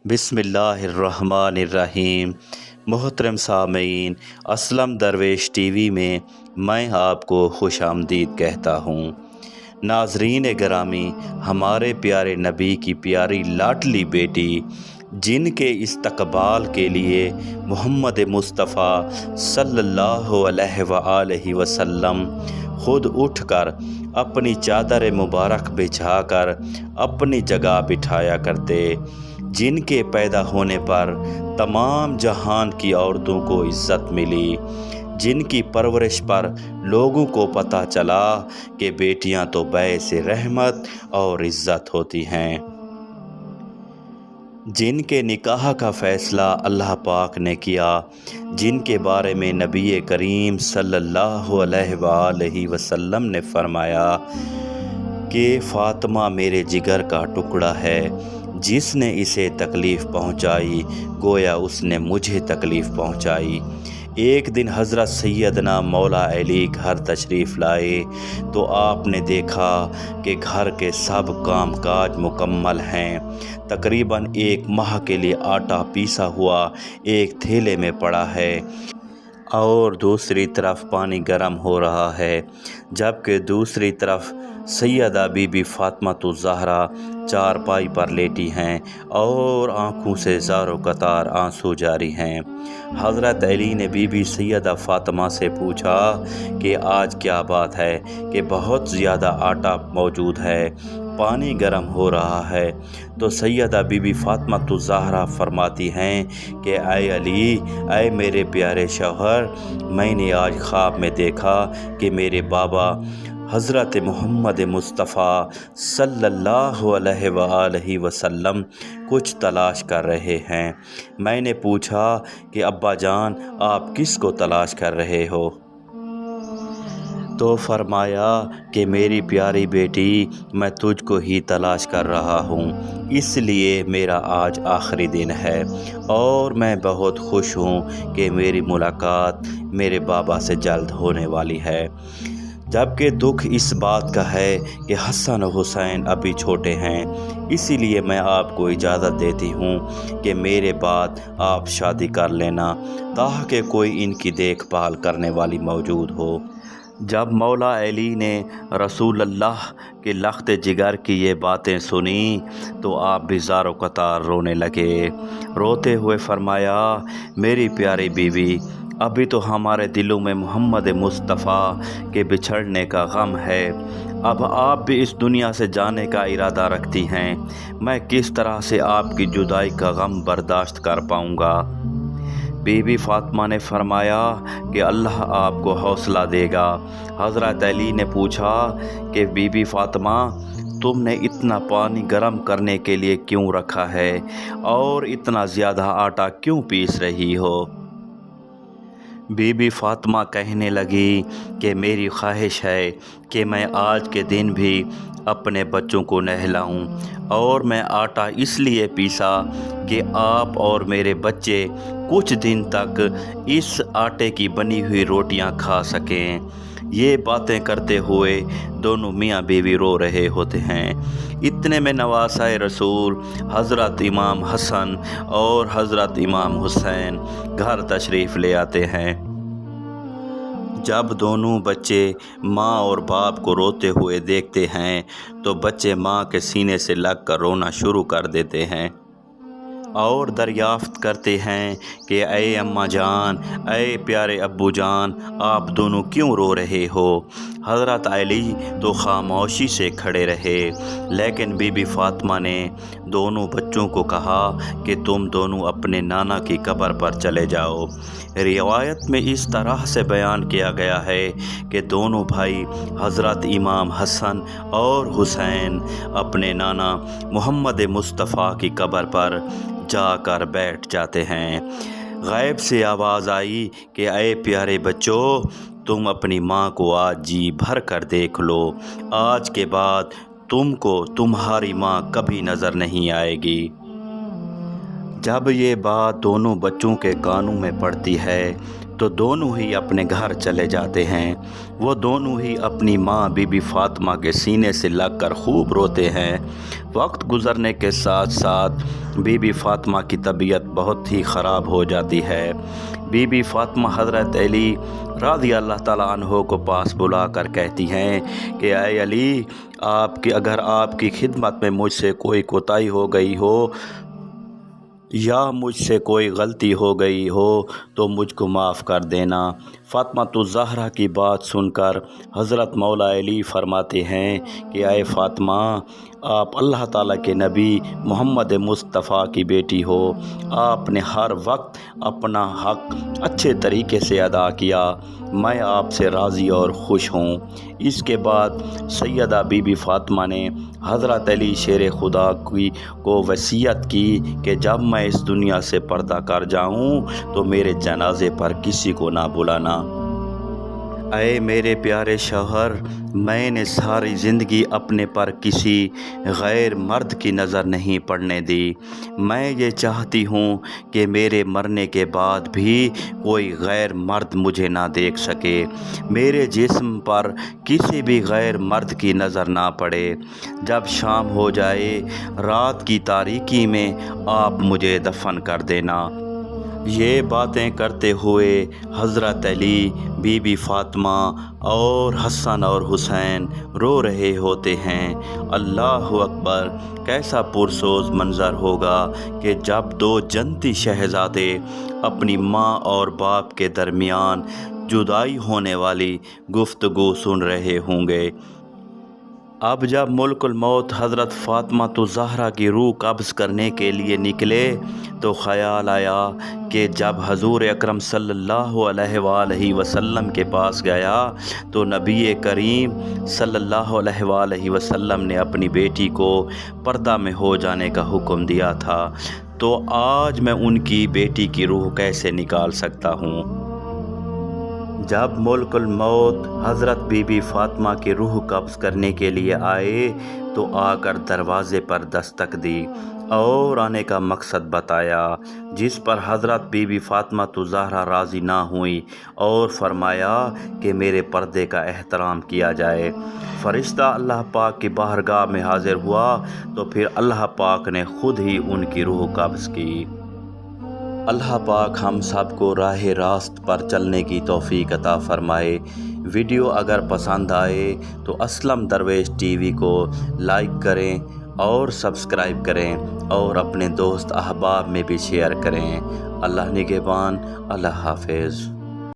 बिस्मिल्लाहिर्रहमानिर्रहीम। मोहतरम सामीन, असलम दरवेश टीवी में मैं आपको खुश आमदीद कहता हूँ। नाज़रीन गिरामी, हमारे प्यारे नबी की प्यारी लाडली बेटी जिनके इस्तकबाल के लिए मोहम्मद मुस्तफ़ा सल्लल्लाहु अलैहि वसल्लम खुद उठकर अपनी चादर मुबारक बिछाकर अपनी जगह बिठाया करते, जिनके पैदा होने पर तमाम जहान की औरतों को इज़्ज़त मिली, जिनकी परवरिश पर लोगों को पता चला कि बेटियां तो बैसे रहमत और इज़्ज़त होती हैं, जिनके निकाह का फ़ैसला अल्लाह पाक ने किया, जिनके बारे में नबी करीम सल्लल्लाहु अलैहि वसल्लम ने फरमाया कि फ़ातिमा मेरे जिगर का टुकड़ा है, जिसने इसे तकलीफ़ पहुंचाई गोया उसने मुझे तकलीफ़ पहुंचाई। एक दिन हज़रत सैयदना मौला अली घर तशरीफ़ लाए तो आपने देखा कि घर के सब काम काज मुकम्मल हैं। तकरीबन एक माह के लिए आटा पीसा हुआ एक थैले में पड़ा है और दूसरी तरफ पानी गर्म हो रहा है, जबकि दूसरी तरफ सैयदा बीबी फ़ातिमा ज़हरा चारपाई पर लेटी हैं और आँखों से ज़ारो कतार आंसू जारी हैं। हज़रत अली ने बीबी सैयदा फ़ातिमा से पूछा कि आज क्या बात है कि बहुत ज़्यादा आटा मौजूद है, पानी गर्म हो रहा है। तो सैयदा बीबी फ़ातिमा ज़हरा फरमाती हैं कि ऐ अली, ऐ मेरे प्यारे शौहर, मैंने आज ख्वाब में देखा कि मेरे बाबा हज़रत मोहम्मद मुस्तफ़ा सल्लल्लाहु अलैहि वसल्लम कुछ तलाश कर रहे हैं। मैंने पूछा कि अब्बा जान, आप किस को तलाश कर रहे हो? तो फरमाया कि मेरी प्यारी बेटी, मैं तुझको ही तलाश कर रहा हूँ, इसलिए मेरा आज आखिरी दिन है और मैं बहुत खुश हूँ कि मेरी मुलाकात मेरे बाबा से जल्द होने वाली है। जबकि दुख इस बात का है कि हसन और हुसैन अभी छोटे हैं, इसीलिए मैं आपको इजाज़त देती हूँ कि मेरे बाद आप शादी कर लेना ताकि कोई इनकी देखभाल करने वाली मौजूद हो। जब मौला अली ने रसूलुल्लाह के लख्त जिगर की ये बातें सुनी तो आप भी ज़ारो कतार रोने लगे। रोते हुए फरमाया, मेरी प्यारी बीवी, अभी तो हमारे दिलों में मोहम्मद मुस्तफ़ा के बिछड़ने का गम है। अब आप भी इस दुनिया से जाने का इरादा रखती हैं, मैं किस तरह से आपकी जुदाई का गम बर्दाश्त कर पाऊँगा। बीबी फ़ातिमा ने फरमाया कि अल्लाह आपको हौसला देगा। हज़रत अली ने पूछा कि बीबी फ़ातिमा, तुमने इतना पानी गर्म करने के लिए क्यों रखा है और इतना ज़्यादा आटा क्यों पीस रही हो? बीबी फ़ातिमा कहने लगी कि मेरी ख्वाहिश है कि मैं आज के दिन भी अपने बच्चों को नहलाऊं और मैं आटा इसलिए पीसा कि आप और मेरे बच्चे कुछ दिन तक इस आटे की बनी हुई रोटियां खा सकें। ये बातें करते हुए दोनों मियाँ बीवी रो रहे होते हैं। इतने में नवासाए रसूल हज़रत इमाम हसन और हज़रत इमाम हुसैन घर तशरीफ़ ले आते हैं। जब दोनों बच्चे माँ और बाप को रोते हुए देखते हैं तो बच्चे माँ के सीने से लगकर रोना शुरू कर देते हैं और दरियाफ़्त करते हैं कि ऐ अम्मा जान, ऐ प्यारे अब्बू जान, आप दोनों क्यों रो रहे हो? हज़रत अली तो खामोशी से खड़े रहे, लेकिन बीबी फ़ातिमा ने दोनों बच्चों को कहा कि तुम दोनों अपने नाना की कब्र पर चले जाओ। रिवायत में इस तरह से बयान किया गया है कि दोनों भाई हज़रत इमाम हसन और हुसैन अपने नाना मोहम्मद मुस्तफ़ा की कब्र पर जाकर बैठ जाते हैं। गैब से आवाज़ आई कि ऐ प्यारे बच्चों, तुम अपनी माँ को आज जी भर कर देख लो, आज के बाद तुमको तुम्हारी माँ कभी नज़र नहीं आएगी। जब ये बात दोनों बच्चों के कानों में पड़ती है تو دونوں ہی اپنے گھر چلے جاتے ہیں۔ وہ دونوں ہی اپنی ماں بی بی فاطمہ کے سینے سے لگ کر خوب روتے ہیں۔ وقت گزرنے کے ساتھ ساتھ بی بی فاطمہ کی طبیعت بہت ہی خراب ہو جاتی ہے۔ بی بی فاطمہ حضرت علی رضی اللہ تعالیٰ عنہ کو پاس بلا کر کہتی ہیں کہ اے علی، اگر آپ کی خدمت میں مجھ سے کوئی کوتاہی ہو گئی ہو یا مجھ سے کوئی غلطی ہو گئی ہو تو مجھ کو معاف کر دینا۔ فاطمہ الزہرا کی بات سن کر حضرت مولا علی فرماتے ہیں کہ اے فاطمہ، آپ اللہ تعالیٰ کے نبی محمد مصطفیٰ کی بیٹی ہو۔ آپ نے ہر وقت اپنا حق اچھے طریقے سے ادا کیا۔ میں آپ سے راضی اور خوش ہوں۔ اس کے بعد سیدہ بی بی فاطمہ نے حضرت علی شیر خدا کو وصیت کی کہ جب میں اس دنیا سے پردہ کر جاؤں تو میرے جنازے پر کسی کو نہ بلانا۔ اے میرے پیارے شوہر، میں نے ساری زندگی اپنے پر کسی غیر مرد کی نظر نہیں پڑنے دی۔ میں یہ چاہتی ہوں کہ میرے مرنے کے بعد بھی کوئی غیر مرد مجھے نہ دیکھ سکے، میرے جسم پر کسی بھی غیر مرد کی نظر نہ پڑے۔ جب شام ہو جائے، رات کی تاریکی میں آپ مجھے دفن کر دینا۔ یہ باتیں کرتے ہوئے حضرت علی، بی بی فاطمہ اور حسن اور حسین رو رہے ہوتے ہیں۔ اللہ اکبر! کیسا پرسوز منظر ہوگا کہ جب دو جنتی شہزادے اپنی ماں اور باپ کے درمیان جدائی ہونے والی گفتگو سن رہے ہوں گے۔ اب جب ملک الموت حضرت فاطمہ الزہرا کی روح قبض کرنے کے لیے نکلے تو خیال آیا کہ جب حضور اکرم صلی اللہ علیہ وآلہ وسلم کے پاس گیا تو نبی کریم صلی اللہ علیہ وآلہ وسلم نے اپنی بیٹی کو پردہ میں ہو جانے کا حکم دیا تھا، تو آج میں ان کی بیٹی کی روح کیسے نکال سکتا ہوں؟ جب ملک الموت حضرت بی بی فاطمہ کی روح قبض کرنے کے لیے آئے تو آ کر دروازے پر دستک دی اور آنے کا مقصد بتایا، جس پر حضرت بی بی فاطمہ الزہرا راضی نہ ہوئی اور فرمایا کہ میرے پردے کا احترام کیا جائے۔ فرشتہ اللہ پاک کی بارگاہ میں حاضر ہوا تو پھر اللہ پاک نے خود ہی ان کی روح قبض کی۔ اللہ پاک ہم سب کو راہ راست پر چلنے کی توفیق عطا فرمائے۔ ویڈیو اگر پسند آئے تو اسلم درویش ٹی وی کو لائک کریں اور سبسکرائب کریں اور اپنے دوست احباب میں بھی شیئر کریں۔ اللہ نگہبان، اللہ حافظ۔